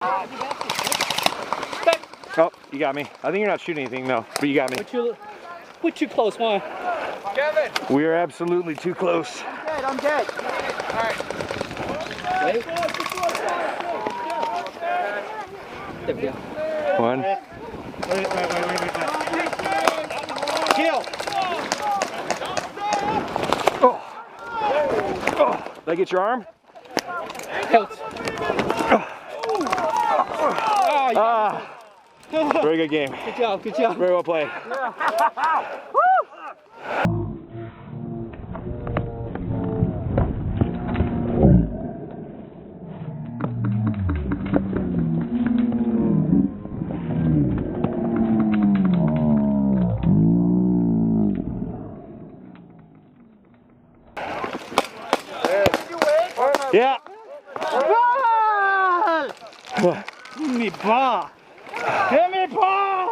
Oh, you got me. I think you're not shooting anything, no, but you got me. We're too close, man. Kevin! We are absolutely too close. I'm dead. All right. Wait. There we go. One. Wait. Kill! Oh. Oh. Did I get your arm? Helps. Very good game. Good job, good job. Very well played. Yeah. Give me ball! Give me ball!